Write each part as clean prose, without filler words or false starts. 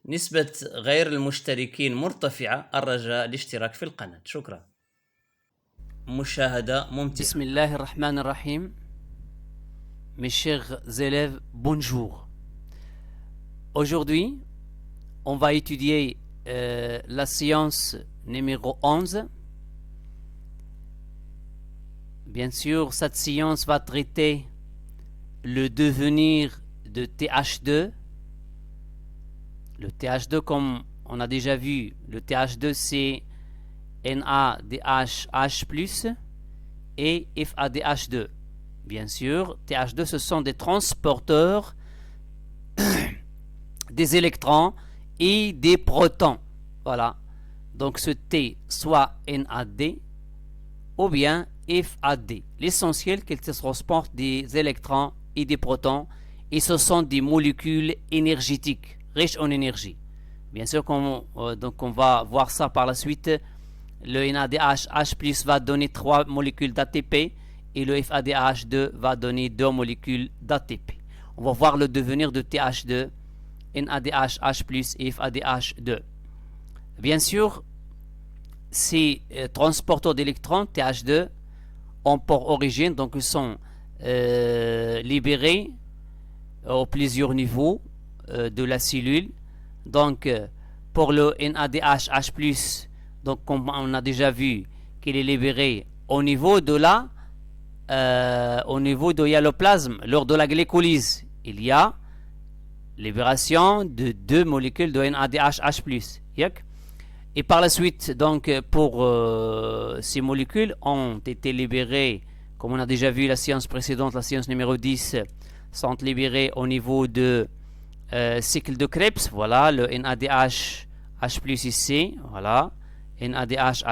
نسبة غير المشتركين مرتفعة. الرجاء الاشتراك في القناة. شكرا. مشاهدة ممتعة. بسم الله الرحمن الرحيم. Mes chers élèves, bonjour. Aujourd'hui, on va étudier la séance numéro 11. Bien sûr, cette séance va traiter le devenir de TH2. Le TH2, comme on a déjà vu, le TH2 c'est NaDH+ et FADH2. Bien sûr, TH2 ce sont des transporteurs des électrons et des protons. Voilà. Donc ce T soit NAD ou bien FAD. L'essentiel qu'ils transportent des électrons et des protons, et ce sont des molécules énergétiques riches en énergie. Bien sûr, donc on va voir ça par la suite. Le NADH+ va donner 3 molécules d'ATP et le FADH2 va donner 2 molécules d'ATP. On va voir le devenir de TH2, NADH+ et FADH2. Bien sûr, ces transporteurs d'électrons TH2 ont pour origine, donc ils sont libérés au plusieurs niveaux de la cellule. Donc pour le NADH+, donc comme on a déjà vu qu'il est libéré au niveau de l'hyaloplasme lors de la glycolyse. Il y a libération de 2 molécules de NADH+. Et par la suite, donc pour ces molécules ont été libérées, comme on a déjà vu la séance précédente, la séance numéro 10, sont libérées au niveau de cycle de Krebs. Voilà, le NADH+ ici, voilà, NADH+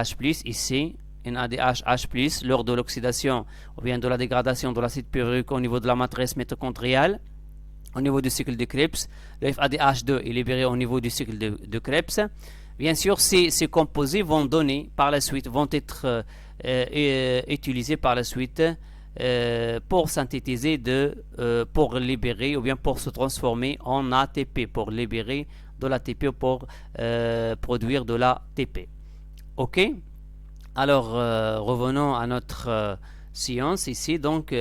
ici, NADH+ lors de l'oxydation ou bien de la dégradation de l'acide pyruvique au niveau de la matrice mitochondriale, au niveau du cycle de Krebs. Le FADH2 est libéré au niveau du cycle de Krebs. Bien sûr, ces composés vont donner par la suite, vont être utilisés par la suite pour synthétiser pour libérer ou bien pour se transformer en ATP, pour libérer de l'ATP ou pour produire de l'ATP. Ok? Alors, revenons à notre séance ici. Donc,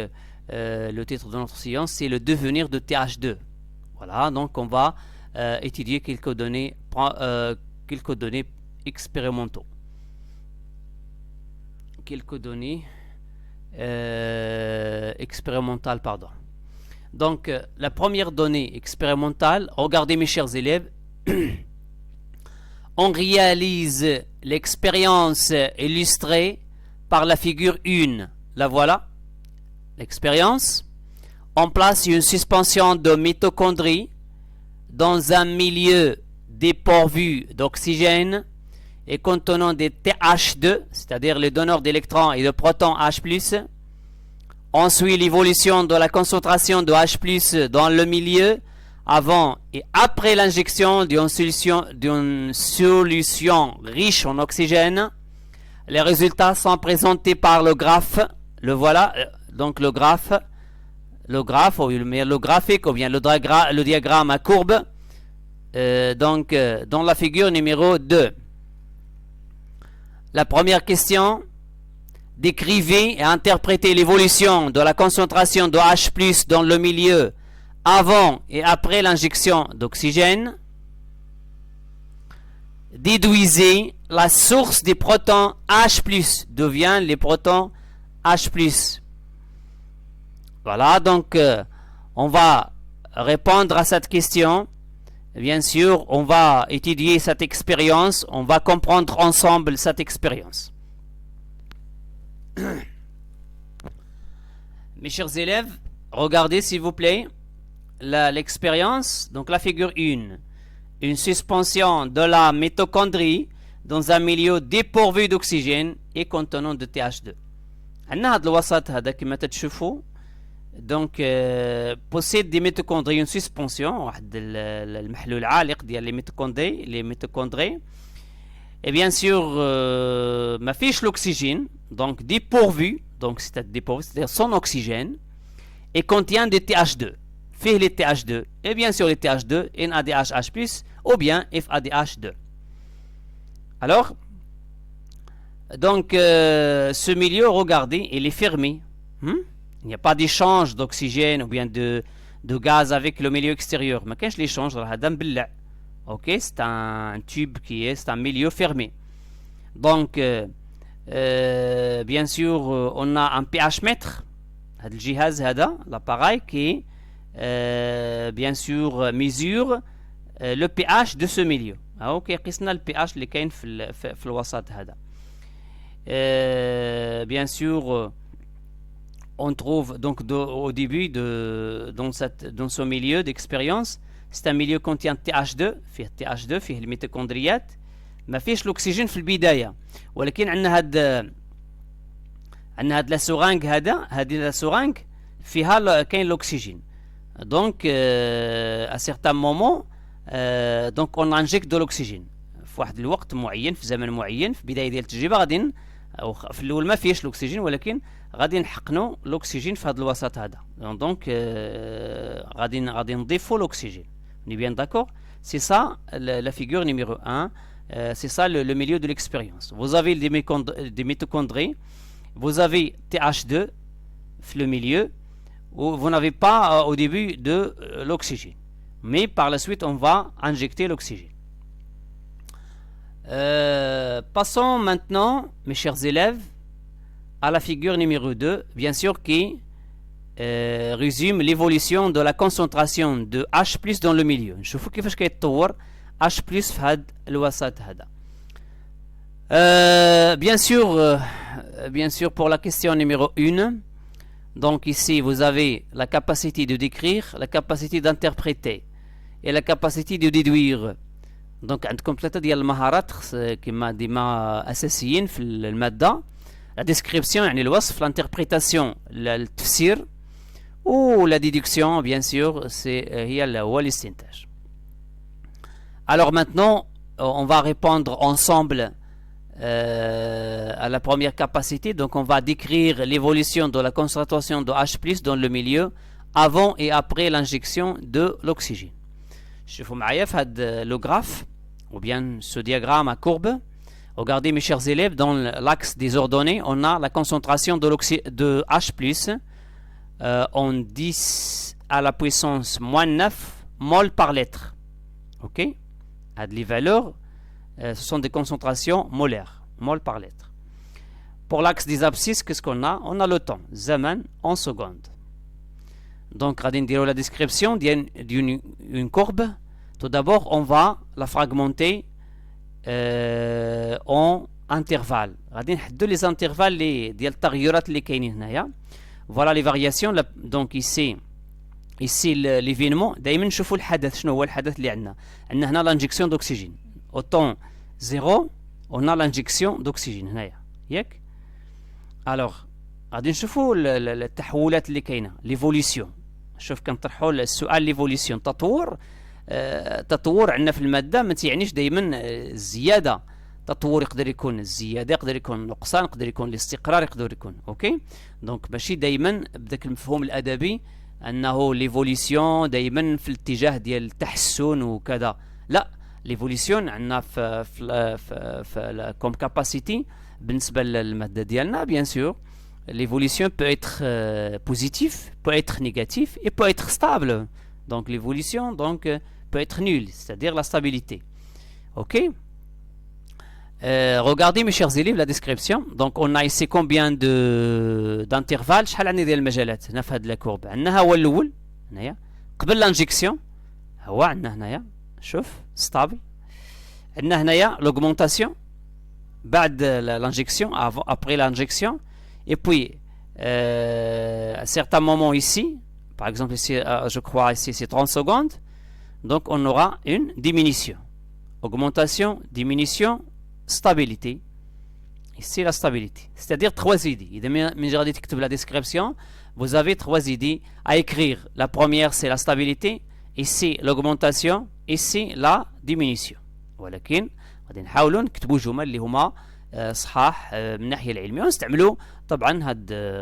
le titre de notre séance, c'est le devenir de TH2. Voilà, donc on va étudier quelques données expérimentaux. Quelques données expérimentales, pardon. Donc, la première donnée expérimentale, regardez mes chers élèves, on réalise l'expérience illustrée par la figure 1. La voilà. L'expérience. On place une suspension de mitochondries dans un milieu dépourvu d'oxygène et contenant des TH2, c'est-à-dire les donneurs d'électrons et de protons H+. On suit l'évolution de la concentration de H+ dans le milieu avant et après l'injection d'une solution riche en oxygène. Les résultats sont présentés par le graphe. Le voilà, donc le graphe ou le graphique ou bien le diagramme à courbe. Donc dans la figure numéro 2. La première question, décrivez et interprétez l'évolution de la concentration de H+ dans le milieu avant et après l'injection d'oxygène. Déduisez la source des protons H+, d'où viennent les protons H+. Voilà, donc on va répondre à cette question. Bien sûr, on va étudier cette expérience, on va comprendre ensemble cette expérience. Mes chers élèves, regardez s'il vous plaît l'expérience, donc la figure 1. Une suspension de la mitochondrie dans un milieu dépourvu d'oxygène et contenant de TH2. عندنا هذا الوسط هذا كما تشوفوا donc possède des mitochondries, une suspension واحد المحلول عالق ديال les mitochondries et bien sûr ما فيش l'oxygène, donc dépourvu, donc c'est-à-dire sans oxygène, et contient des TH2. فيه les TH2 et bien sûr les TH2 NADH+ ou bien FADH2. Alors donc ce milieu, regardez, il est fermé. Il n'y a pas d'échange d'oxygène ou bien de gaz avec le milieu extérieur. Mais quand je l'échange, ok, c'est un tube c'est un milieu fermé. Donc bien sûr on a un pH mètre. L'appareil qui bien sûr mesure le pH de ce milieu. Ok, قسنا le pH اللي كاين في الوسط هذا. Bien sûr on trouve donc au début dans ce milieu d'expérience, c'est un milieu qui contient TH2 فيه TH2 فيه الميتوكوندريات ما فيش الاكسجين في البدايه ولكن عندنا هاد لا سورانغ هذه لا سورانغ فيها كاين الاكسجين دونك à certain moment donc on injecte de l'oxygène في واحد الوقت معين في زمن معين في بدايه ديال التجربه غادي او في الاول ما فيهش الاكسجين ولكن غادي نحقنوا الاكسجين في هذا الوسط هذا دونك غادي نضيفوا الاكسجين on est bien d'accord, c'est ça la figure numéro 1. C'est ça le milieu de l'expérience. Vous avez des mitochondries, vous avez TH2 le milieu, où vous n'avez pas au début de l'oxygène. Mais par la suite, on va injecter l'oxygène. Passons maintenant, mes chers élèves, à la figure numéro 2, bien sûr, qui résume l'évolution de la concentration de H+ dans le milieu. نشوفوا كيفاش كيتطور H+ في هذا الوسط هذا. Bien sûr, pour la question numéro 1, donc ici vous avez la capacité de décrire, la capacité d'interpréter et la capacité de déduire. Donc عندكم ثلاثة ديال المهارات كما ديما أساسيين في المادة. La description يعني الوصف, l'interprétation التفسير, ou la déduction bien sûr هي هو الاستنتاج. Alors maintenant, on va répondre ensemble à la première capacité. Donc on va décrire l'évolution de la concentration de H+ dans le milieu avant et après l'injection de l'oxygène. شوفوا معايا في هذا le graphe ou bien ce diagramme à courbe. Regardez mes chers élèves, dans l'axe des ordonnées, on a la concentration de H+, en 10 à la puissance moins 9 mol par litre. Ok? Les valeurs, ce sont des concentrations molaires, mol par litre. Pour l'axe des abscisses, qu'est-ce qu'on a? On a le temps, zaman en secondes. Donc, la description d'une courbe. Tout d'abord, on va la fragmenter en intervalles. غادي نحددوا les intervalles ديال التغيرات اللي كاينين هنايا. Voilà les variations. Donc ici l'événement. دائما نشوفوا الحدث. شنو هو الحدث اللي عندنا هنا l'injection d'oxygène. Au temps 0 on a l'injection d'oxygène هنايا ياك. Alors غادي نشوفوا التحولات اللي كاينه l'évolution. شوف كنطرحوا السؤال l'évolution تطور عندنا في الماده ما تيعنيش دائما الزياده. تطور يقدر يكون الزياده يقدر يكون النقصان يقدر يكون الاستقرار يقدر يكون اوكي. دونك ماشي دائما بداك المفهوم الادبي انه ليفوليسيون دائما في الاتجاه ديال التحسن وكذا. لا, ليفوليسيون عندنا في كوم كاباسيتي بالنسبه للماده ديالنا. بيان سور l'évolution peut être positif, peut être négatif et peut être stable. Donc l'évolution peut être nulle, c'est-à-dire la stabilité. Ok. Regardez mes chers élèves la description. Donc on a ici combien d'intervalles. شحال عندنا ديال المجالات هنا في هذه الكورب. عندنا هو الاول هنايا قبل l'anjection هو عندنا هنايا شوف stable. عندنا هنايا l'augmentation بعد l'injection après l'injection. Et puis à certains moments ici, par exemple ici je crois ici c'est 30 secondes, donc on aura une diminution, augmentation, diminution, stabilité. Ici la stabilité, c'est-à-dire 3 idées. إذا من غادي تكتب la description, vous avez 3 idées à écrire. La première c'est la stabilité, ici l'augmentation, ici la diminution. ولكن غادي نحاولوا نكتبوا جمل اللي هما صحاح من الناحيه العلميه ونستعملوا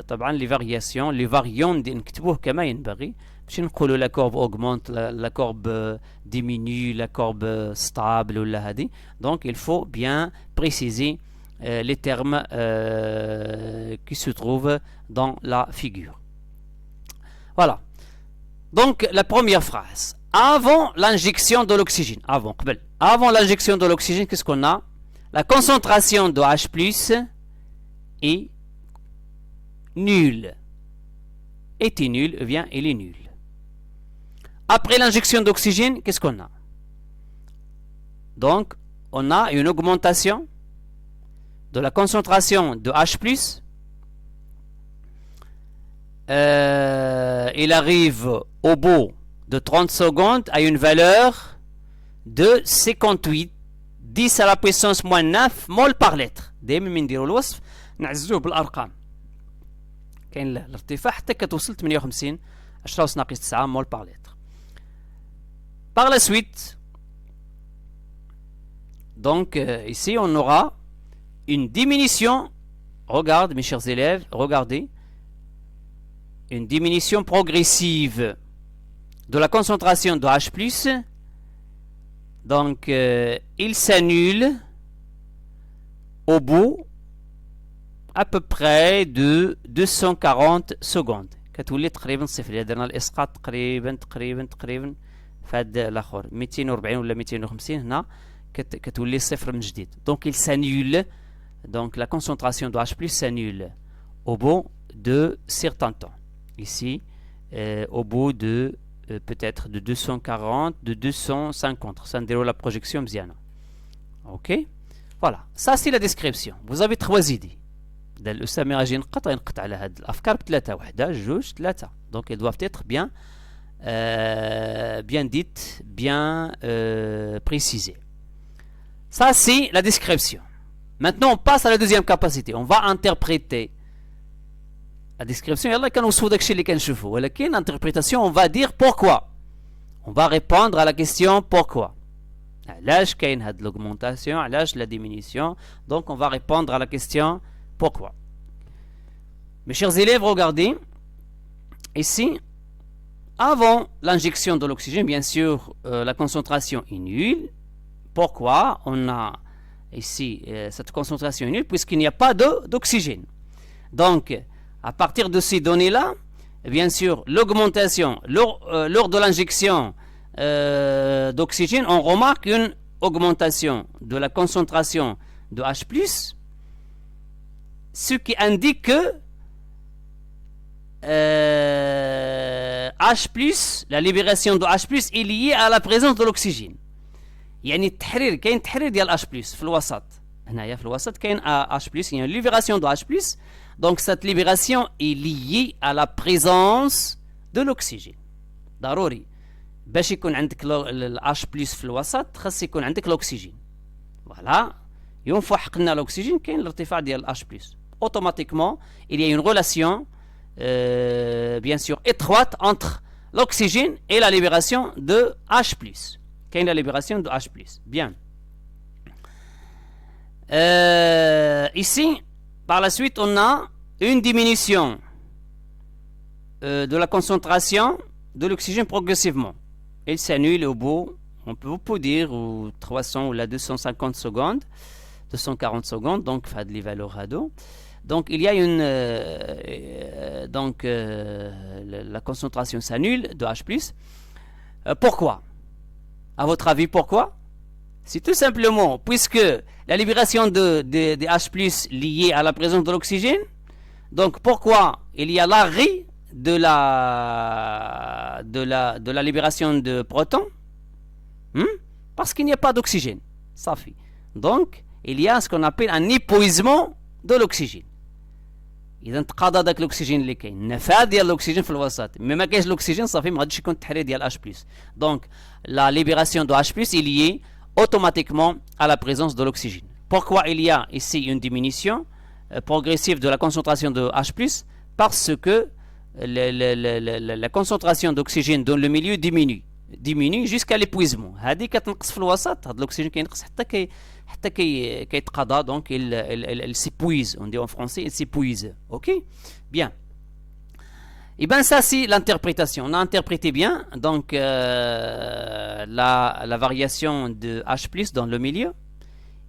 طبعا لي فارياسيون لي فاريون نكتبوه كما ينبغي ماشي نقولوا la courbe augmente, la courbe diminue, la courbe stable ولا هذه. Donc il faut bien préciser les termes qui se trouvent dans la figure. Voilà. Donc la première phrase. Avant l'injection de l'oxygène, avant l'injection de l'oxygène, qu'est-ce qu'on a? La concentration de H+ est nulle. Était nulle, eh bien, il est nul. Après l'injection d'oxygène, qu'est-ce qu'on a? Donc, on a une augmentation de la concentration de H+. Il arrive au bout de 30 secondes à une valeur de 58 10 à la puissance moins 9 mol par litre. دائما من نديروا الوصف نعزوه بالارقام. كاين الارتفاع حتى كتوصل 58 10⁻9 mol par litre. Par la suite, donc ici on aura une diminution. Regarde mes chers élèves, regardez, une diminution progressive de la concentration de H+. Donc il s'annule au bout à peu près de 240 secondes. كتولي تقريبا صفر. إذا درنا الإسقاط تقريبا فهاد الآخر 240 ولا 250 هنا كتولي صفر من جديد. Donc il s'annule. Donc la concentration de H+ s'annule au bout de certain temps. Ici, au bout de peut-être de 240, de 250. Ça nous déroule la projection مزيانة. Ok? Voilà. Ça c'est la description. Vous avez 3 idées. الأستاذ مي غاجي ينقطع على هاد الأفكار بثلاثة. واحدة، جوج، ثلاثة. Donc elles doivent être bien dites, bien précisées. Ça c'est la description. Maintenant on passe à la deuxième capacité. On va interpréter la description. يلا كنوصفوا داكشي اللي كنشوفوا. ولكن l'interprétation on va dire pourquoi. On va répondre à la question pourquoi. علاش كاين هاد l'augmentation, علاش la diminution. Donc on va répondre à la question pourquoi. Mes chers élèves, regardez. Ici, avant l'injection de l'oxygène, bien sûr, la concentration est nulle. Pourquoi on a ici cette concentration est nulle? Puisqu'il n'y a pas d'oxygène. Donc, à partir de ces données-là, bien sûr, l'augmentation, lors de l'injection d'oxygène, on remarque une augmentation de la concentration de H+, ce qui indique que H+, la libération de H+, est liée à la présence de l'oxygène. يعني التحرير كاين تحرير ديال H+ في الوسط. هنايا في الوسط كاين H+, il y a une libération de H+. Donc cette libération est liée à la présence de l'oxygène. ضروري باش يكون عندك H+ في الوسط خاص يكون عندك l'oxygène. Voilà. ينفع حقنا l'oxygène كاين الارتفاع ديال H+. Automatiquement, il y a une relation bien sûr étroite entre l'oxygène et la libération de H+. Quelle est la libération de H+. Bien. Ici, par la suite, on a une diminution de la concentration de l'oxygène progressivement. Il s'annule au bout, on peut dire, 300 ou 250 secondes, 240 secondes, donc fad les valeurs radio. Donc il y a une la concentration s'annule de H+. Pourquoi? À votre avis, pourquoi? C'est tout simplement puisque la libération de H+ liée à la présence de l'oxygène. Donc pourquoi il y a l'arrêt de la libération de protons? Parce qu'il n'y a pas d'oxygène. Ça fait. Donc il y a ce qu'on appelle un épuisement de l'oxygène. اذا تقاضى داك الاكسجين اللي كاين نفاذ ديال الاكسجين في الوسط ما كاينش الاكسجين صافي ما غاديش يكون التحرير ديال H+. Donc la libération de H+ est liée automatiquement à la présence de l'oxygène. Pourquoi il y a ici une diminution progressive de la concentration de H+? Parce que la concentration d'oxygène dans le milieu diminue jusqu'à l'épuisement. هذه كتنقص في الوسط. هذا الاكسجين كينقص حتى كيتقاضى. Donc il s'épuise. On dit en français il s'épuise. OK? Bien. Et bien ça c'est l'interprétation. On a interprété bien donc la variation de H+ dans le milieu.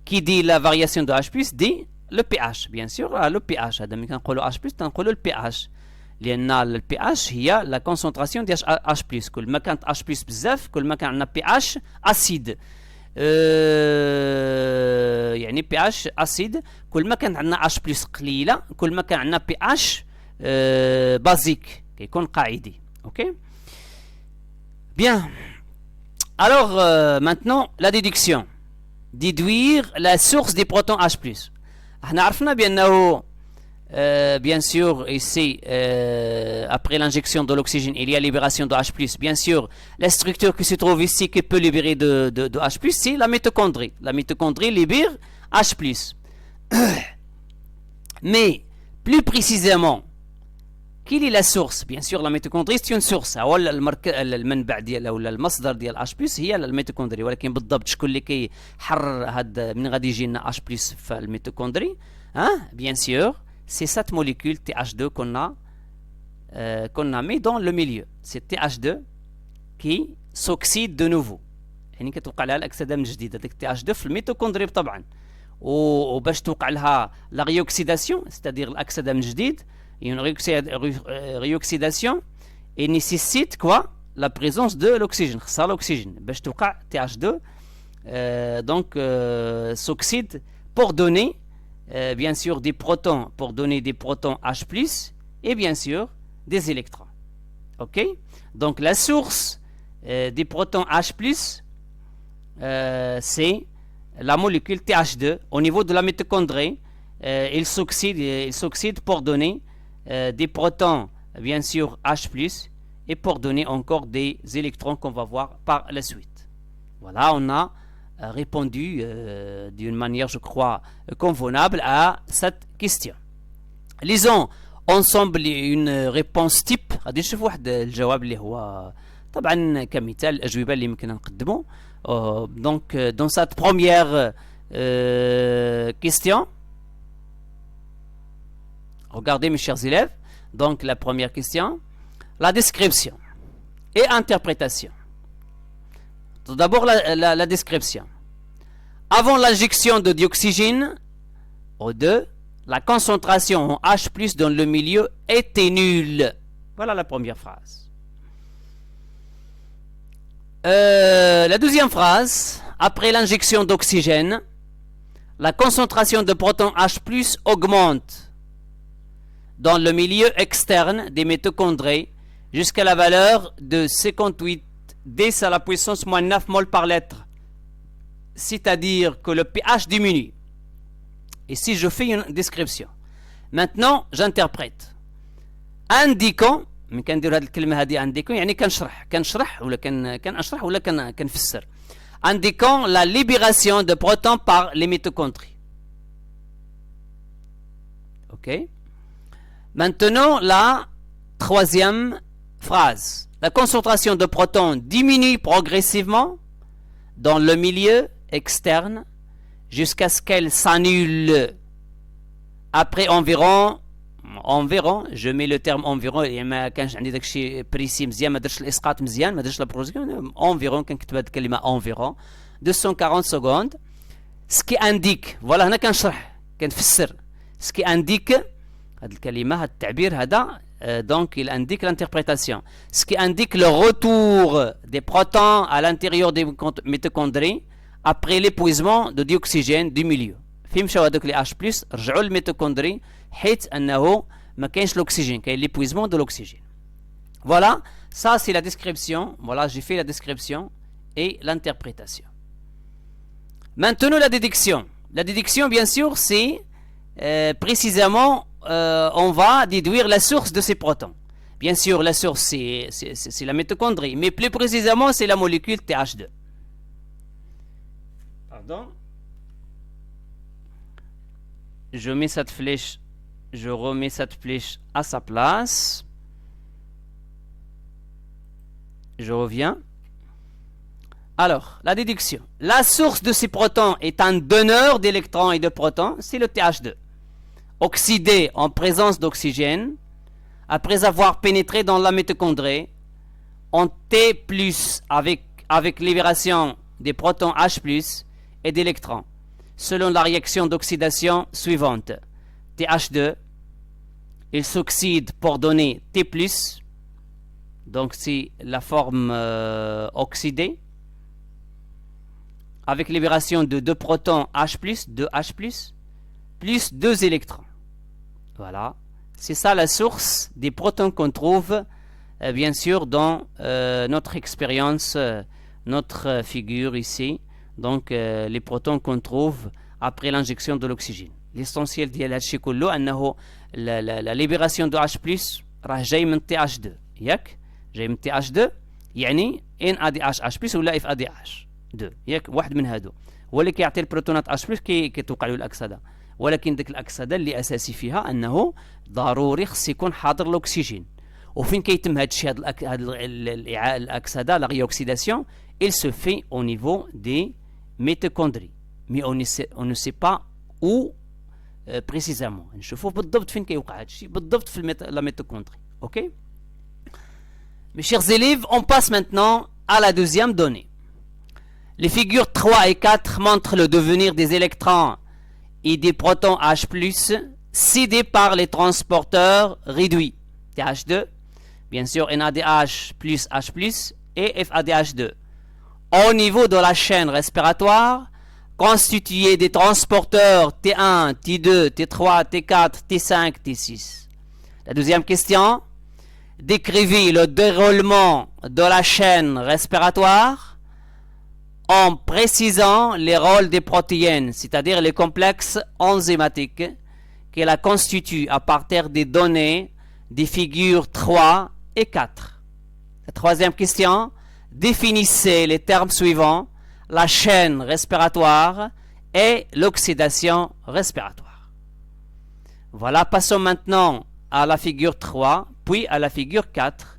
Qui dit la variation de H+ dit le pH. Bien sûr, le pH. هذا ملي كنقولوا H+, تنقولوا le pH. لأن ال pH هي la concentration ديال H+. كل ما كانت H+ بزاف كل ما كان عندنا pH acide. يعني pH acide كل ما كان عندنا H+ قليلة كل ما كان عندنا pH basique كيكون قاعدي. OK. Bien. Alors maintenant la déduction. Déduire la source des protons H+. احنا عرفنا بأنه bien sûr ici après l'injection de l'oxygène il y a libération de H+. Bien sûr la structure qui se trouve ici qui peut libérer de H+, c'est la mitochondrie. La mitochondrie libère H+. Mais plus précisément quelle est la source؟ bien sûr la mitochondrie c'est une source. هو المنبع ديالها ولا المصدر ديال H+ هي الميتوكوندري. ولكن بالضبط شكون اللي كيحرر هاد من غادي يجي لنا H+ في الميتوكوندري؟ bien sûr c'est cette molécule TH2 qu'on a mis dans le milieu. C'est TH2 qui s'oxyde de nouveau. يعني كتوقع لها الاكسده من جديد. هذيك TH2 في الميتوكوندري طبعا. وباش توقع لها لا ريوكسيداسيون c'est-à-dire الاكسده من جديد. Une réoxydation et nécessite quoi? La présence de l'oxygène. Ça l'oxygène. باش توقع TH2 donc s'oxyde pour donner bien sûr des protons, pour donner des protons H+ et bien sûr des électrons. OK? Donc la source des protons H+, c'est la molécule TH2 au niveau de la mitochondrie. Il s'oxyde pour donner des protons bien sûr H+ et pour donner encore des électrons qu'on va voir par la suite. Voilà, on a répondu d'une manière, je crois, convenable à cette question. Lisons ensemble une réponse type. غادي نشوف واحد الجواب اللي هو طبعا كمثال الأجوبة اللي يمكن نقدمه. Donc dans cette première question, regardez mes chers élèves, donc la première question, la description et interprétation. Tout d'abord la description. Avant l'injection de dioxygène O2, la concentration en H+ dans le milieu était nulle. Voilà la première phrase. La deuxième phrase, après l'injection d'oxygène, la concentration de protons H+ augmente dans le milieu externe des mitochondries jusqu'à la valeur de 58 10 à la puissance moins 9 mol par litre. C'est-à-dire que le pH diminue. Ici, je fais une description. Maintenant, j'interprète. Indiquant, من كندير هذه الكلمة هذه indiquant يعني كنشرح ولا كنشرح ولا كنفسر. Indiquant la libération de protons par les mitochondries. OK? Maintenant, la troisième phrase. La concentration de protons diminue progressivement dans le milieu externe jusqu'à ce qu'elle s'annule après environ, je mets le terme environ ما كانش عندي داك الشيء بريسي مزيان ما درتش الاسقاط مزيان ما درتش لا بروجيكسيون environ كنكتب هذه الكلمه environ 240 secondes. ce qui indique voilà هنا كنشرح كنفسر ce qui indique هذه الكلمه هذا التعبير هذا donc il indique l'interprétation. Ce qui indique le retour des protons à l'intérieur des mitochondries après l'épuisement de dioxygène du milieu. فين مشاو هذوك لي H+ رجعوا للميتوكوندري حيث انه ما كاينش l'oxygène, كاين l'épuisement de l'oxygène. Voilà, ça c'est la description. Voilà, j'ai fait la description et l'interprétation. Maintenant la déduction. La déduction bien sûr c'est précisément on va déduire la source de ces protons. Bien sûr, la source c'est la mitochondrie, mais plus précisément c'est la molécule TH2. Pardon. Je mets cette flèche, je remets cette flèche à sa place. Je reviens. Alors, la déduction. La source de ces protons est un donneur d'électrons et de protons, c'est le TH2. Oxydé en présence d'oxygène après avoir pénétré dans la mitochondrie, en T+, avec libération des protons H+, et d'électrons, selon la réaction d'oxydation suivante. TH2, il s'oxyde pour donner T+, donc c'est la forme oxydée, avec libération de 2 protons H+, 2 H+, plus 2 électrons. Voilà. C'est ça la source des protons qu'on trouve, bien sûr, dans notre expérience, notre figure ici. Donc, les protons qu'on trouve après l'injection de l'oxygène. L'essentiel ديال هادشي كله أنه la libération de H+, راه جاي من TH2. ياك؟ جاي من TH2 يعني NADH+ ولا FADH2. ياك؟ واحد من هادو. هو اللي كيعطي البروتونات H+ كيتوقع له الأكسدة. ولكن ديك الأكسدة اللي أساسي فيها أنه ضروري خص يكون حاضر الأكسجين. وفين كيتم هاد الشيء هاد الأكسدة لا ريوكسيداسيون il se fait au niveau des mitochondries. Mais on ne sait pas où précisément. نشوفوا بالضبط فين كيوقع هاد الشيء بالضبط في la mitochondrie. OK? Mes chers élèves, on passe maintenant à la deuxième donnée. Les figures 3 et 4 montrent le devenir des électrons et des protons H+, cédés par les transporteurs réduits. TH2, bien sûr NADH plus H+, et FADH2. Au niveau de la chaîne respiratoire, constituée des transporteurs T1, T2, T3, T4, T5, T6. La deuxième question, décrivez le déroulement de la chaîne respiratoire en précisant les rôles des protéines, c'est-à-dire les complexes enzymatiques qui la constituent à partir des données des figures 3 et 4. La troisième question, définissez les termes suivants, la chaîne respiratoire et l'oxydation respiratoire. Voilà, passons maintenant à la figure 3, puis à la figure 4.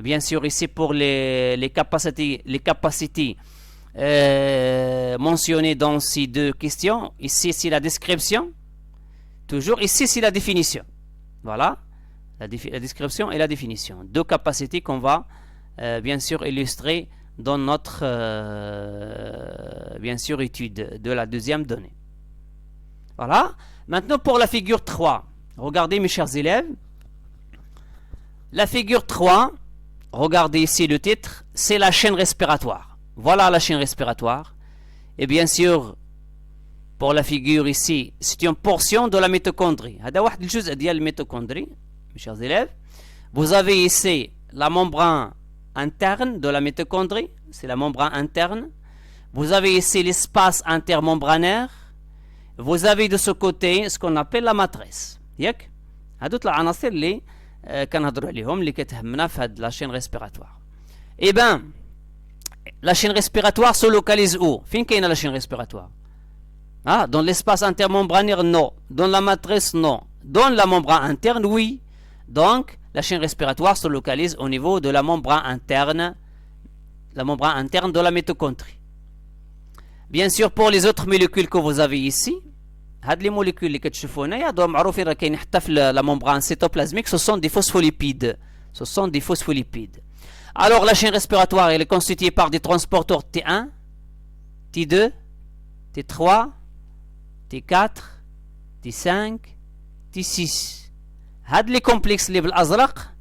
Bien sûr, ici pour les capacités mentionnées dans ces deux questions. Ici, c'est la description. Toujours, ici, c'est la définition. Voilà, la description et la définition. Deux capacités qu'on va, bien sûr, illustrer dans notre, bien sûr, étude de la deuxième donnée. Voilà. Maintenant, pour la figure 3. Regardez, mes chers élèves. La figure 3, regardez ici le titre, c'est la chaîne respiratoire. Voilà la chaîne respiratoire. Et bien sûr, pour la figure ici, c'est une portion de la mitochondrie. هذا واحد الجزء ديال الميتوكوندري, mes chers élèves. Vous avez ici la membrane interne de la mitochondrie, c'est la membrane interne. Vous avez ici l'espace intermembranaire. Vous avez de ce côté ce qu'on appelle la matrice. ياك؟ هادو العناصر اللي كنهضروا عليهم اللي كتهمنا في هاد la chaîne respiratoire. Eh ben, la chaîne respiratoire se localise où? فين كاينه la chaîne respiratoire? Ah, dans l'espace intermembranaire, non. Dans la matrice, non. Dans la membrane interne, oui. Donc, la chaîne respiratoire se localise au niveau de la membrane interne de la mitochondrie. Bien sûr, pour les autres molécules que vous avez ici, هاد les molécules اللي كتشوفوا هنايا هادو معروفين راه كاين حتى في la membrane cytoplasmique, ce sont des phospholipides. Ce sont des phospholipides. Alors, la chaîne respiratoire, elle est constituée par des transporteurs T1, T2, T3, T4, T5, T6. هاد les complexes اللي بالازرق,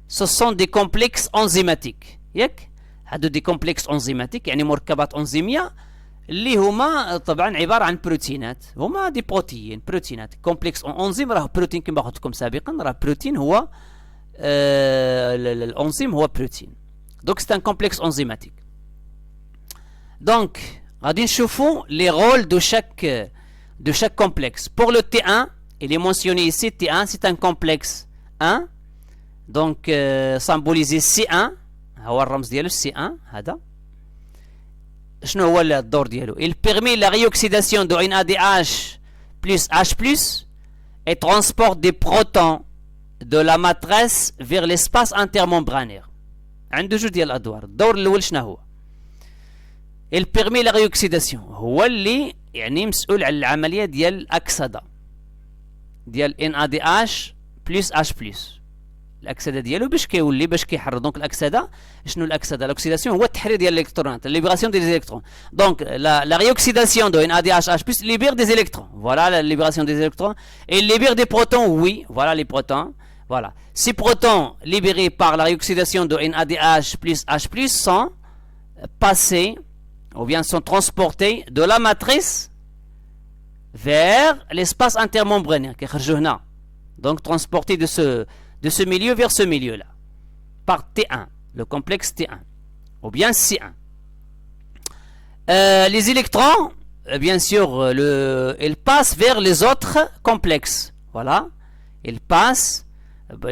ce sont des complexes enzymatiques. ياك؟ هادو des complexes enzymatiques يعني مركبات انزيميه اللي هما طبعا عباره عن بروتينات, هما دي بروتينات. كومبلكس انزيم راه بروتين كما قلت لكم سابقا, راه بروتين هو الانزيم هو بروتين. دونك c'est un complexe enzymatique. Donc غادي نشوفوا les rôles de chaque complexe. Pour le T1, il est mentionné ici, T1 c'est un complexe 1, donc symbolisé C1, هو الرمز ديالو C1 هذا. شنو هو الدور ديالو؟ Il permet la réoxydation de NADH plus H+, et transporte des protons de la matrice vers l'espace intermembranaire. عنده جوج ديال الادوار. الدور الاول شنو هو؟ Il permet la réoxydation, هو اللي يعني مسؤول على العمليه ديال الاكسده ديال NADH plus H+. الاكسده ديالو باش كيولي باش كيحرر. دونك الاكسده شنو الاكسده؟ الاكسيداسيون هو التحرير ديال الالكترونات، ليبراسيون دي زيليكترون. دونك la réoxydation de NADH+ libère des électrons. Voilà la libération des électrons. Et il libère des protons, oui, voilà les protons. Voilà. Ces protons libérés par la réoxydation de NADH+H+ sont passés ou bien sont transportés de la matrice vers l'espace intermembranaire qui est هنا. Donc transportés de ce milieu vers ce milieu-là, par T1, le complexe T1, ou bien C1. Les électrons, bien sûr, ils passent vers les autres complexes. Voilà, ils passent,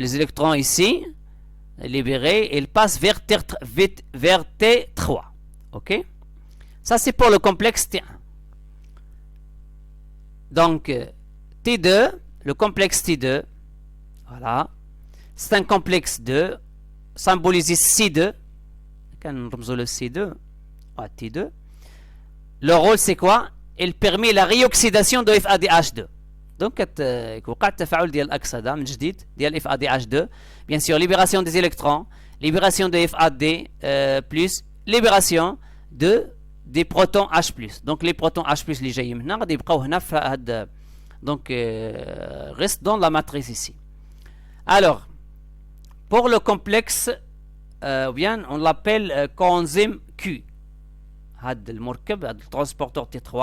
les électrons ici, libérés, ils passent vers T3. Ok? Ça, c'est pour le complexe T1. Donc, T2, le complexe T2, voilà. C'est un complexe 2 symbolisé C2. Quand on le C2, T2. Le rôle c'est quoi? Il permet la réoxydation de FADH2. Donc وقع التفاعل ديال الأكسدة من جديد ديال FADH2. Bien sûr, libération des électrons, libération de FAD+, libération des protons H+. Donc les protons H+ اللي جايين من هنا غادي يبقاو هنا في هاد. Donc reste dans la matrice ici. Alors, pour le complexe, bien, on l'appelle coenzyme Q. Le transporteur T3,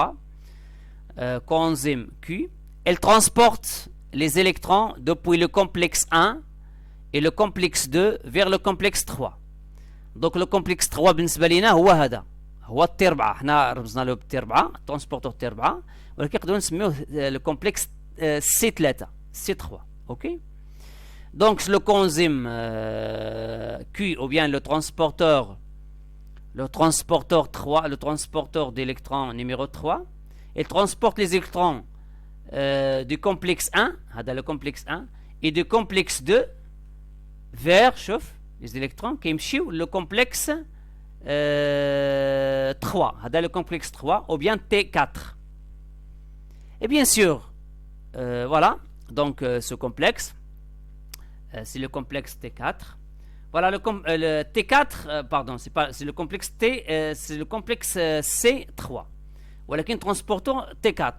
coenzyme Q. Elle transporte les électrons depuis le complexe 1 et le complexe 2 vers le complexe 3. Donc le complexe 3 بالنسبة لنا هو هذا، هو T4. احنا رمزنا له T4، transporteur T4، ولكن نقدروا نسميوه le complexe C3. C3. OK? Donc le coenzyme Q ou bien le transporteur 3, le transporteur d'électrons numéro 3, il transporte les électrons du complexe 1, le complexe 1, et du complexe 2 vers les électrons qui يمشيو le complexe 3, le complexe 3 ou bien T4. Et bien sûr, voilà, donc ce complexe, c'est le complexe T4. Voilà le T4, pardon, c'est le complexe T, c'est le complexe C3. Voilà qu'un transporteur T4.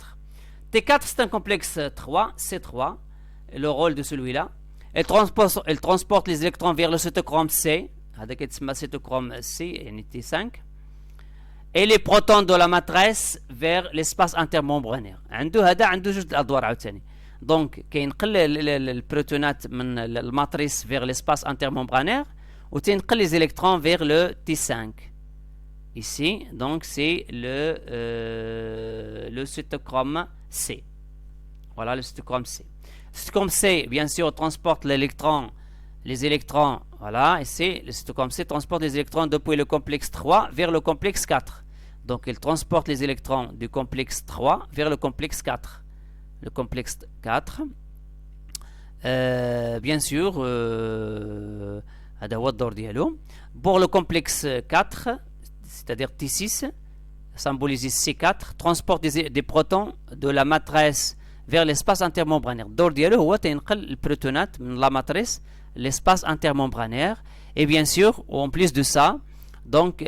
T4 c'est un complexe 3, C3, le rôle de celui-là. Elle transporte les électrons vers le cytochrome C, avec le cytochrome C et T5, et les protons de la matrice vers l'espace intermembranaire. عنده جوج الادوار عاوتاني. Donc كينقل البروتونات من الماتريس vers l'espace intermembranaire وتنقل les électrons vers le T5. Ici, donc c'est le cytochrome C. Voilà le cytochrome C. Le cytochrome C, bien sûr, transporte les électrons, voilà, et le cytochrome C transporte les électrons depuis le complexe 3 vers le complexe 4. Donc il transporte les électrons du complexe 3 vers le complexe 4. Le complexe 4, bien sûr, pour le complexe 4, c'est-à-dire T6, symbolisé C4, transporte des protons de la matrice vers l'espace intermembranaire. الدور ديالو هو تينقل البروتونات من la matrice l'espace intermembranaire. Et bien sûr, en plus de ça, donc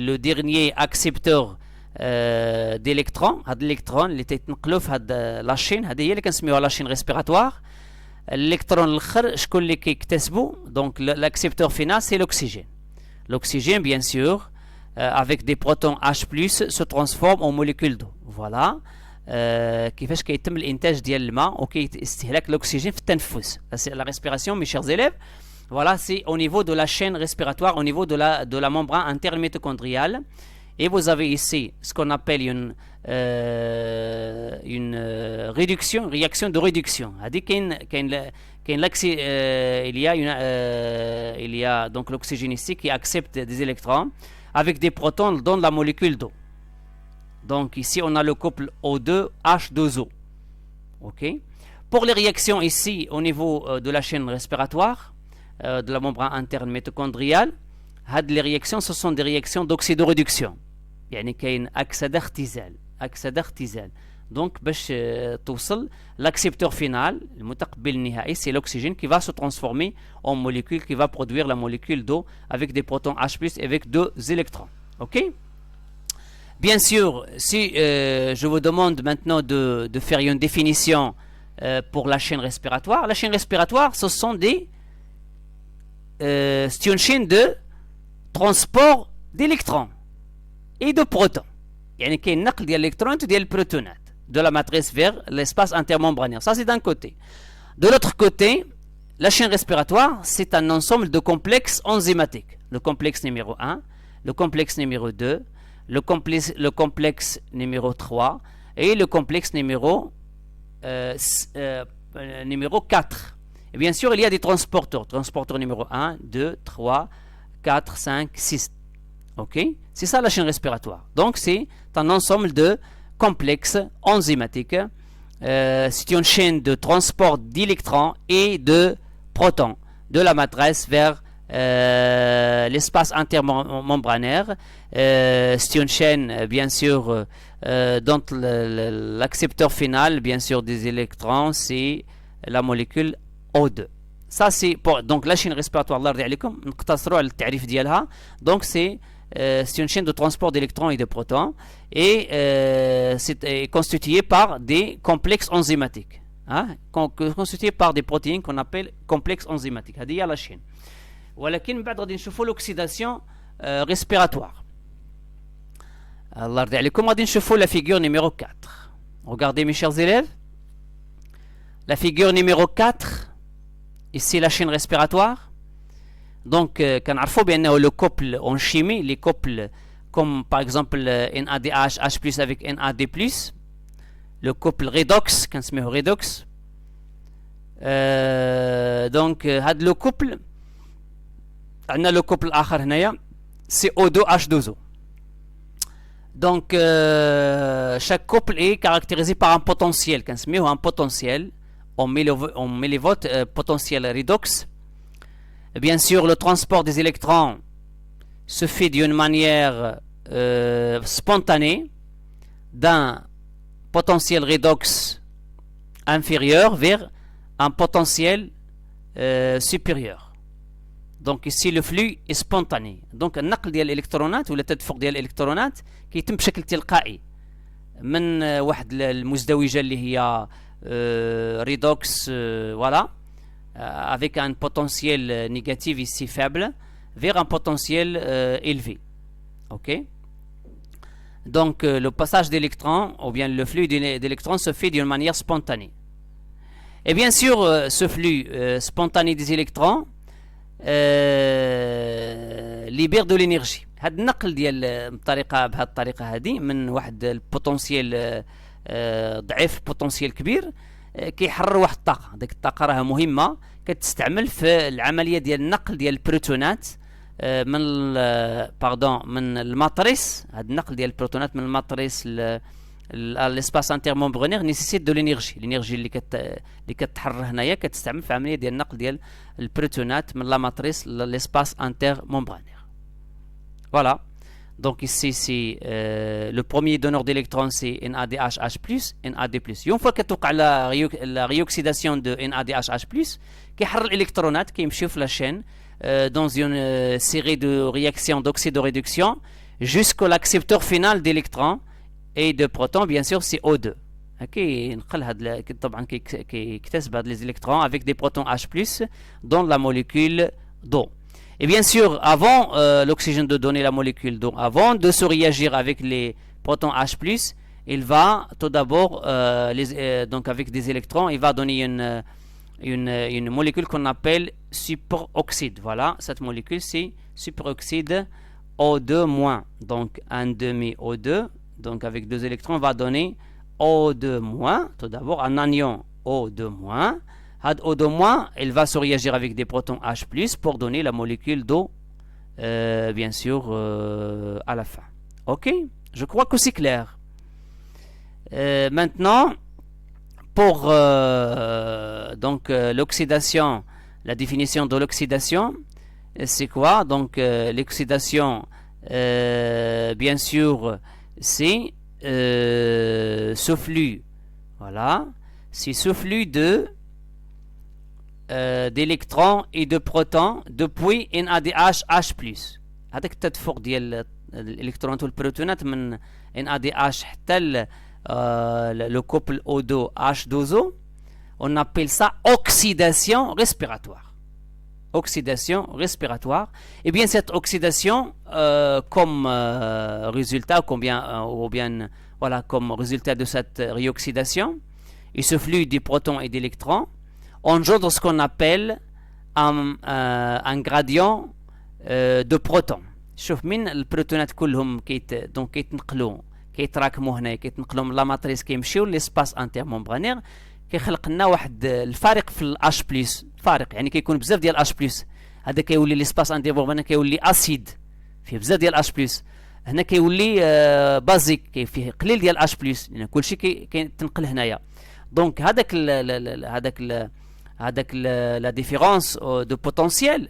le dernier accepteur d'électrons, هاد الالكترون اللي تيتنقلوا في هاد لاشين، هذه هي اللي كنسميوها لاشين ريسبيراتوار. الالكترون الاخر شكون اللي كيكتسبوا؟ دونك l'accepteur final c'est l'oxygène. L'oxygène, bien sûr, avec des protons H+, se transforme en molécule d'eau. Voilà. كيفاش كيتم الانتاج ديال الماء وكيستهلك الاكسجين في التنفس. C'est la respiration, mes chers élèves. Voilà, c'est au niveau de la chaîne respiratoire, au niveau de la membrane interne mitochondriale. Et vous avez ici ce qu'on appelle une réduction, réaction de réduction. Il y a donc l'oxygène ici qui accepte des électrons avec des protons dans la molécule d'eau. Donc ici on a le couple O2H2O. Ok. Pour les réactions ici au niveau de la chaîne respiratoire, de la membrane interne mitochondriale, les réactions ce sont des réactions d'oxydoréduction. يعني كاين اكسده اختزال. Donc, l'accepteur final, c'est l'oxygène qui va se transformer en molécule, qui va produire la molécule d'eau avec des protons H+, et avec 2 électrons. Ok? Bien sûr, si je vous demande maintenant de faire une définition pour la chaîne respiratoire, ce sont c'est une chaîne de transport d'électrons et de protons. يعني كاين نقل ديال الالكترونات وديال البروتونات de la matrice vers l'espace intermembranaire. Ça, c'est d'un côté. De l'autre côté, la chaîne respiratoire, c'est un ensemble de complexes enzymatiques. Le complexe numéro 1, le complexe numéro 2, le complexe numéro 3 et le complexe numéro 4. Et bien sûr, il y a des transporteurs. Transporteur numéro 1, 2, 3, 4, 5, 6. Ok? C'est ça la chaîne respiratoire. Donc, c'est un ensemble de complexes enzymatiques. C'est une chaîne de transport d'électrons et de protons de la matrice vers l'espace intermembranaire. C'est une chaîne, bien sûr, dont l'accepteur final, bien sûr, des électrons, c'est la molécule O2. Ça, c'est pour donc la chaîne respiratoire. Donc, c'est une chaîne de transport d'électrons et de protons et c'est constituée par des complexes enzymatiques, constituée par des protéines qu'on appelle complexes enzymatiques. هذه هي la chaîne. ولكن بعد غادي نشوفوا l'oxydation respiratoire. الله يرضي عليكم غادي نشوفوا la figure numéro 4. Regardez mes chers élèves. La figure numéro 4, ici la chaîne respiratoire. Donc, كنعرفوا بأنه le couple en chimie, les couples comme par exemple NADH, H+, avec NAD+, le couple redox, كنسميه redox. Donc, هذا le couple, عندنا le couple الآخر هنايا CO2H2O. Donc, chaque couple est caractérisé par un potentiel, كنسميه un potentiel, on met les votes potentiel redox. Bien sûr, le transport des électrons se fait d'une manière spontanée d'un potentiel redox inférieur vers un potentiel supérieur. Donc ici le flux est spontané. Donc النقل ديال الالكترونات ولا التدفق ديال الالكترونات كيتم بشكل تلقائي من واحد المزدوجه اللي هي redox voilà avec un potentiel négatif ici faible vers un potentiel élevé. Ok? Donc le passage d'électrons ou bien le flux d'électrons se fait d'une manière spontanée. Et bien sûr ce flux spontané des électrons libère de l'énergie. هذا النقل ديال بهذه الطريقه هذه من واحد البوتنسيال ضعيف بوتنسيال كبير كيحرر واحد الطاقه. ديك الطاقه راها مهمه كتستعمل في العمليه ديال النقل ديال البروتونات من من الماتريس. هذا النقل ديال البروتونات من الماتريس l'espace intermembranaire nécessite de l'énergie اللي كتحرر هنايا كتستعمل في عمليه ديال النقل ديال البروتونات من لا ماتريس l'espace intermembranaire. Voilà. Donc ici c'est le premier donneur d'électrons c'est NADH+, NAD+. Une fois كتوقع la réoxydation de NADH+, كيحرر الالكترونات كيمشيو في la chaîne dans une série de réactions d'oxydoréduction jusqu'à l'accepteur final d'électrons et de protons. Bien sûr c'est O2. كينقل هاد طبعا كيكتسب هاد les électrons avec des protons H+ dans la molécule d'eau. Et bien sûr, avant l'oxygène de donner la molécule d'eau, avant de se réagir avec les protons H+, il va tout d'abord, donc avec des électrons, il va donner une molécule qu'on appelle superoxyde. Voilà, cette molécule c'est superoxyde O2-. Donc un demi O2, donc avec 2 électrons, va donner O2-. Tout d'abord, un anion O2-. O2-, il va se réagir avec des protons H+, pour donner la molécule d'eau, bien sûr, à la fin. Ok? Je crois que c'est clair. Maintenant, pour donc l'oxydation, la définition de l'oxydation, c'est quoi? Donc, l'oxydation, bien sûr, c'est ce flux, voilà, c'est ce flux d'électrons et de protons depuis NADH H+. هذاك التدفق ديال الالكترونات والبروتونات من NADH حتى le couple O2 H2O, on appelle ça oxydation respiratoire. Oxydation respiratoire. Et bien cette oxydation, comme résultat, ou bien voilà, comme résultat de cette réoxydation, et ce flux de protons et d'électrons, engendre ce qu'on appelle un gradient de protons. شوف من البروتونات كلهم دونك كيتنقلوا كيتراكموا هنا كيتنقلوا من لا ماتريس كيمشيو ليسباس انتر ممبرانير كيخلق لنا واحد الفارق في الاش بلس فارق يعني كيكون بزاف ديال اش بلس هذا كيولي ليسباس انتر ممبرانير كيولي اسيد فيه بزاف ديال اش بلس هنا كيولي بازيك فيه قليل ديال اش بلس لان كلشي كيتنقل هنايا دونك هذاك la différence de potentiel,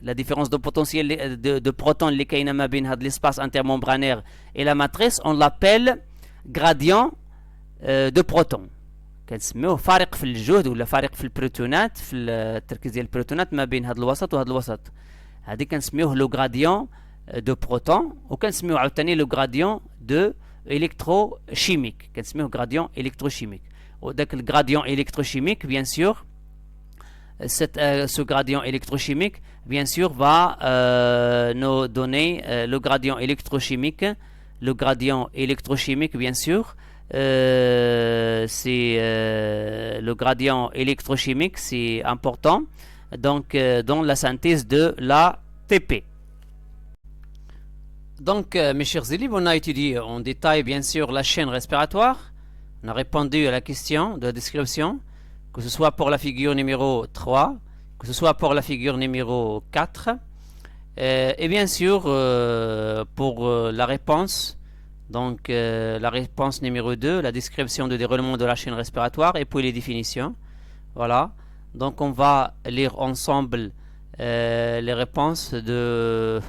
de protons اللي كاينه ما بين هذا l'espace intermembranaire et la matrice, on l'appelle gradient de protons. كنسميوه فارق في الجهد ولا فارق في البروتونات في التركيز ديال البروتونات ما بين هذا الوسط وهذا الوسط. هذه كنسميوه لو gradient de protons وكنسميوه عاوتاني لو gradient de électrochimique. كنسميوه gradient électrochimique. وداك الgradient électrochimique bien sûr ce gradient électrochimique, bien sûr, va nous donner le gradient électrochimique. Le gradient électrochimique, bien sûr, c'est le gradient électrochimique, c'est important. Donc, dans la synthèse de l'ATP. Donc, mes chers élèves, on a étudié en détail, bien sûr, la chaîne respiratoire. On a répondu à la question de la description. Que ce soit pour la figure numéro 3, que ce soit pour la figure numéro 4, et bien sûr pour la réponse, donc la réponse numéro 2, la description de déroulement de la chaîne respiratoire et puis les définitions. Voilà, donc on va lire ensemble les réponses de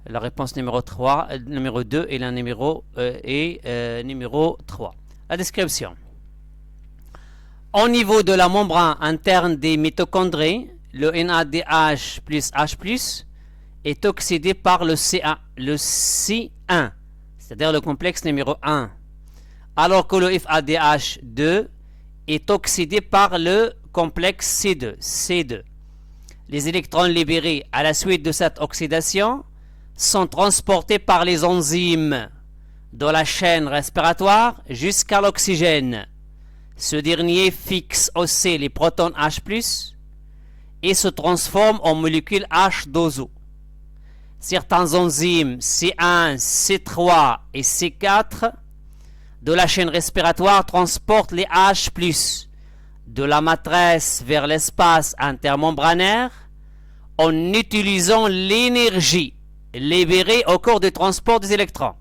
la réponse numéro 3, numéro 2 et la numéro, numéro 3. La description. Au niveau de la membrane interne des mitochondries, le NADH plus H+, est oxydé par le C1, c'est-à-dire le complexe numéro 1, alors que le FADH2 est oxydé par le complexe C2. Les électrons libérés à la suite de cette oxydation sont transportés par les enzymes de la chaîne respiratoire jusqu'à l'oxygène. Ce dernier fixe aussi les protons H+, et se transforme en molécules H2O. Certains enzymes C1, C3 et C4 de la chaîne respiratoire transportent les H+, de la matrice vers l'espace intermembranaire en utilisant l'énergie libérée au cours du transport des électrons.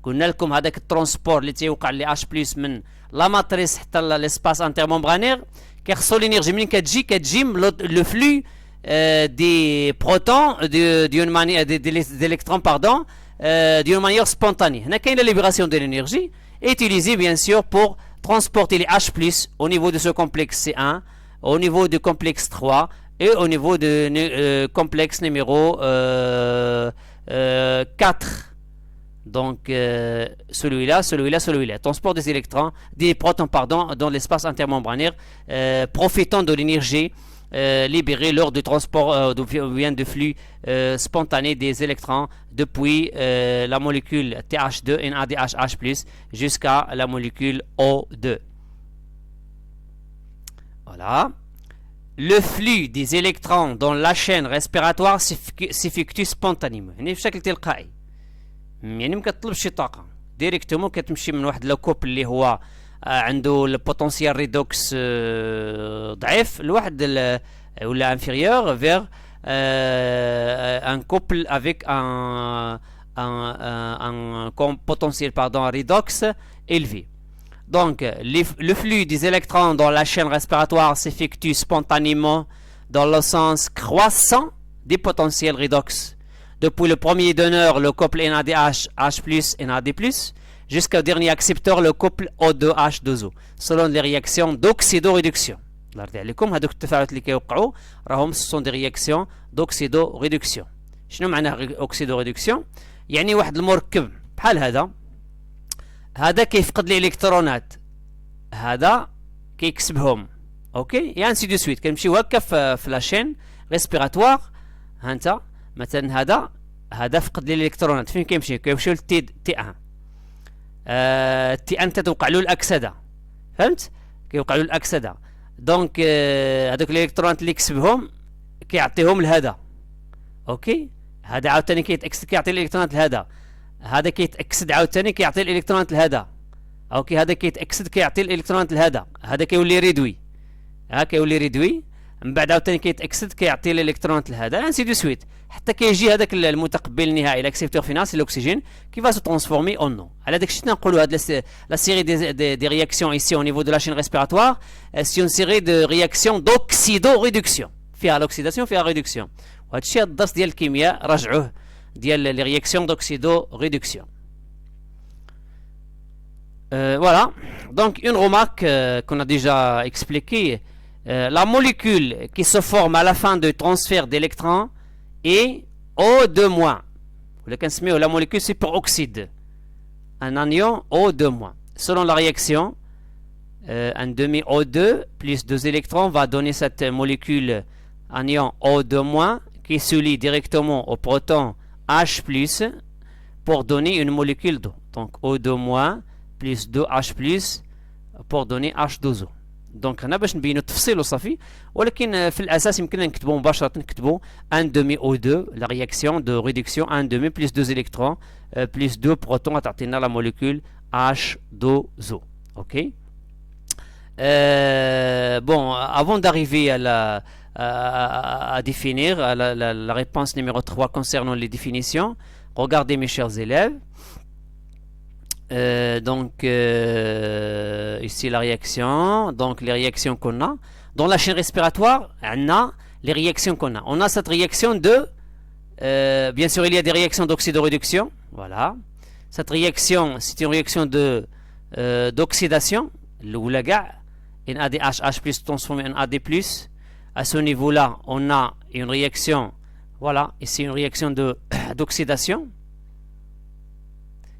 قلنا لكم هذاك الترانسبور اللي تيوقع لي H+ من لا ماتريس حتى لاسباس انترممبرانير كيخصو لينيرجي منين كتجي لو فلو دي بروتون ديون ماني دي الكترون باردون ديون مانيير سبونتاني. هنا كاين لا ليبراسيون دو لينيرجي utilisée bien sûr pour transporter les H+ au niveau de ce complexe C1, au niveau du complexe 3 et au niveau du complexe numéro 4. Donc celui-là, transport des électrons, des protons dans l'espace intermembranaire, profitant de l'énergie libérée lors du transport de flux spontané des électrons depuis la molécule TH2 NADH+ jusqu'à la molécule O2. Voilà. Le flux des électrons dans la chaîne respiratoire s'effectue spontanément. يعني بشكل تلقائي. يعني ما كتطلبش شي طاقه ديريكتومون كتمشي من واحد لوكوب اللي هو عنده البوتنسيال ريدوكس ضعيف لواحد ولا انفيريور فيغ ان كوبل افيك ان potentiel redox élevé. Donc le flux des électrons dans la chaîne respiratoire s'effectue spontanément dans le sens croissant des potentiels redox. Depuis le premier donneur, le couple NADH H+, NAD+, jusqu'au dernier accepteur, le couple O2H2O, selon les réactions d'oxydoréduction. الله يرضي عليكم هذوك التفاعلات اللي كيوقعوا راهم سون دي رياكسيون دوكسيدوريدكسيون. شنو معنى اوكسيدوريدكسيون؟ يعني واحد المركب بحال هذا كيفقد الالكترونات، هذا كيكسبهم، اوكي، يعني انسي دو سويت. كنمشيو هكا في لاشين ريسبيراتوار. ها انت مثلا هذا فقد الالكترونات، فين كيمشيو للتي 1. تي 1 تتوقع له الاكسده، فهمت؟ كيوقع له الاكسده، دونك هذوك الالكترونات اللي كسبهم كيعطيهم لهذا، اوكي. هذا عاوتاني كيتاكسد كيعطي الالكترونات لهذا، هذا كيتاكسد عاوتاني كيعطي الالكترونات لهذا، اوكي. هذا كيتاكسد كيعطي الالكترونات لهذا، هذا كيولي ريدوي، كيولي ريدوي، من بعد عاوتاني كيتاكسد كيعطي الالكترونات لهذا، انسي دو سويت، حتى كيجي هذاك المتقبل النهائي لاكسبتور فينال سي لوكسيجين كي فا سو ترانسفورمي اون نو. على داك الشيء نقولوا هاد لا سيري دي رياكسيون ايسي او نيفو دو لا شين ريسبيراتوار سي اون سيري دو رياكسيون دوكسيدو ريدكسيون، فيها لوكسيداسيون فيها ريدكسيون. وهذا الشيء الدرس ديال الكيمياء راجعوه ديال لي رياكسيون دوكسيدو ريدكسيون. Voilà, donc une remarque qu'on a déjà expliquée, la molécule qui se forme à la fin du transfert d'électrons est O2-. La molécule superoxyde, un anion O2-. Selon la réaction, un demi O2 plus 2 électrons va donner cette molécule anion O2- qui se lie directement au proton H+, pour donner une molécule d'eau. Donc O2- plus 2H+, pour donner H2O. دونك هنا باش نبينو التفصيل وصافي، ولكن في الاساس يمكننا نكتبو مباشره، نكتبو 1 demi O2 لا رياكسيون دو ريدكسيون 1 demi plus 2 électrons plus 2 protons تعطينا لا موليكول H2O. اوكي. Bon, avant d'arriver à définir la réponse numéro 3 concernant les définitions, regardez mes chers élèves. Donc ici la réaction, donc les réactions qu'on a dans la chaîne respiratoire, on a les réactions qu'on a. On a cette réaction de bien sûr il y a des réactions d'oxydoréduction, voilà. Cette réaction c'est une réaction d'oxydation, un ADH plus transformé en AD+. À ce niveau-là, on a une réaction, voilà, ici une réaction d'oxydation.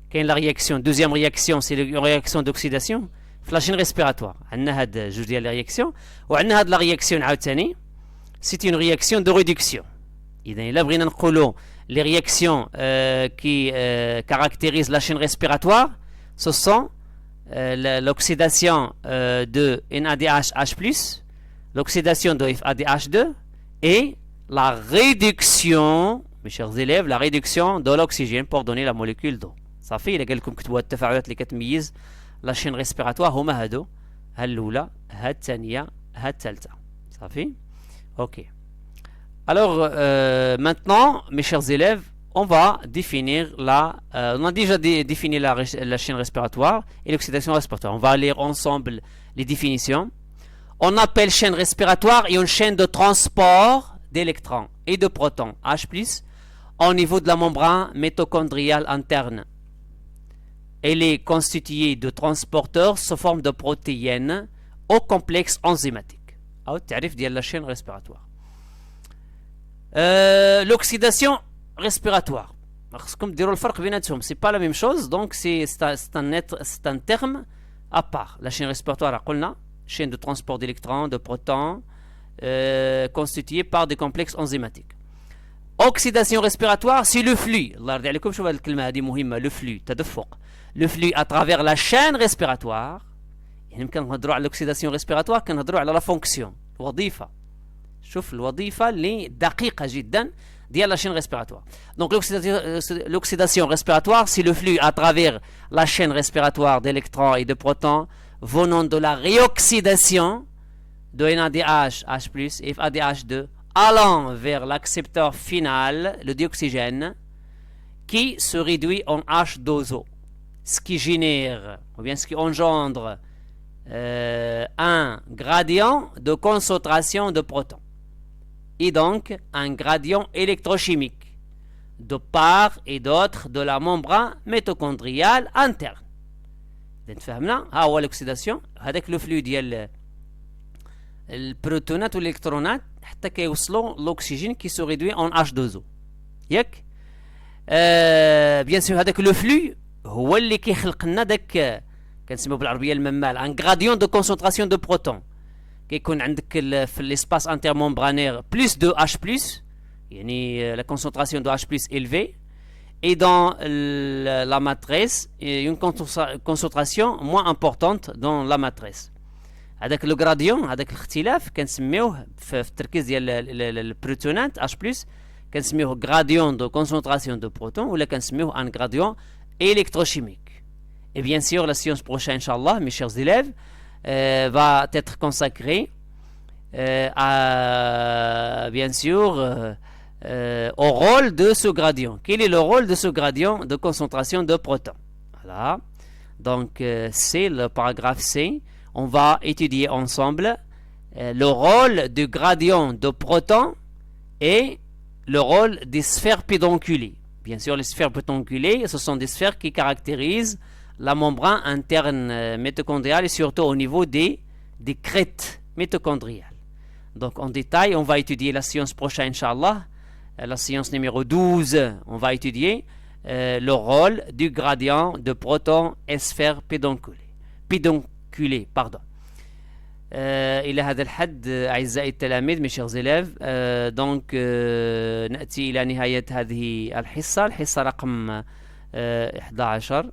كاين la réaction, deuxième réaction c'est une réaction d'oxydation في la chaîne respiratoire. عندنا هاد جوج ديال les réactions، وعندنا هاد la réaction عاوتاني c'est une réaction de réduction. إذا إلا بغينا نقولوا les réactions qui caractérisent la chaîne respiratoire, ce sont l'oxydation de NADH+, l'oxydation de FADH2 et la réduction, mes chers élèves, la réduction de l'oxygène pour donner la molécule d'eau. صافي. الا قال لكم كتبوا التفاعلات اللي كتميز لا شين ريسبيراتوار هما هادو، ها الاولى ها الثانيه ها الثالثه. صافي. اوكي. Alors maintenant mes chers élèves, on va définir on a déjà défini la chaîne respiratoire et l'oxydation respiratoire. On va lire ensemble les définitions. On appelle chaîne respiratoire une chaîne de transport d'électrons et de protons H+ au niveau de la membrane mitochondriale interne. Elle est constituée de transporteurs sous forme de protéines au complexe enzymatique. أو التعريف ديال la chaîne respiratoire. L'oxydation respiratoire. خصكم ديروا الفرق بيناتهم. C'est pas la même chose, donc c'est un terme à part. La chaîne respiratoire قلنا chaîne de transport d'électrons, de protons, constituée par des complexes enzymatiques. Oxydation respiratoire, c'est le flux. الله يرضي عليكم شوفوا هذه الكلمة هذه مهمة. Le flux تدفق. Le flux à travers la chaîne respiratoire. يعني كنهضروا على l'oxydation respiratoire كنهضروا على la fonction الوظيفة. شوف الوظيفة اللي دقيقة جدا ديال la chaîne respiratoire. Donc l'oxydation respiratoire, c'est le flux à travers la chaîne respiratoire d'électrons et de protons venant de la réoxydation de NADH, H+, et FADH2 allant vers l'accepteur final, le dioxygène, qui se réduit en H2O, ce qui génère, ou bien ce qui engendre un gradient de concentration de protons, et donc un gradient électrochimique de part et d'autre de la membrane mitochondriale interne. فهمنا ها هو الاكسيداسيون هذاك لو فلو ديال البروتونات والالكترونات حتى كيوصلوا لوكسيجين كي سو ريدوي اون H2O ياك بيان سور هذاك لو فلو هو اللي كيخلق لنا داك كنسميوه بالعربيه الممال ان غراديون دو كونسونطراسيون دو بروتون كيكون عندك في ليسباس انترممبرانير بلس دو H plus يعني la concentration de H plus élevée et dans la matrice une concentration moins importante dans la matrice هذاك لو غراديون هذاك الاختلاف كنسميوه في التركيز ديال البروتونات H plus كنسميوه غراديون دو كونسونطراسيون دو بروتون ولا كنسميوه ان غراديون électrochimique. Et bien sûr, la séance prochaine, Inch'Allah, mes chers élèves, va être consacrée à, bien sûr, au rôle de ce gradient. Quel est le rôle de ce gradient de concentration de protons? Voilà. Donc, c'est le paragraphe C. On va étudier ensemble le rôle du gradient de protons et le rôle des sphères pédonculées. Bien sûr, les sphères pédonculées, ce sont des sphères qui caractérisent la membrane interne mitochondriale et surtout au niveau des crêtes mitochondriales. Donc en détail, on va étudier la séance prochaine, Inch'Allah. La séance numéro 12, on va étudier le rôle du gradient de protons et sphères pédonculées. إلى هذا الحد أعزائي التلاميذ mes chers élèves donc نأتي إلى نهاية هذه الحصة رقم 11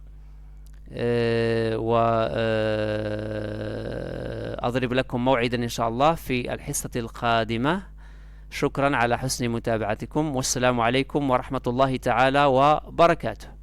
وأضرب لكم موعدا إن شاء الله في الحصة القادمة. شكرا على حسن متابعتكم والسلام عليكم ورحمة الله تعالى وبركاته.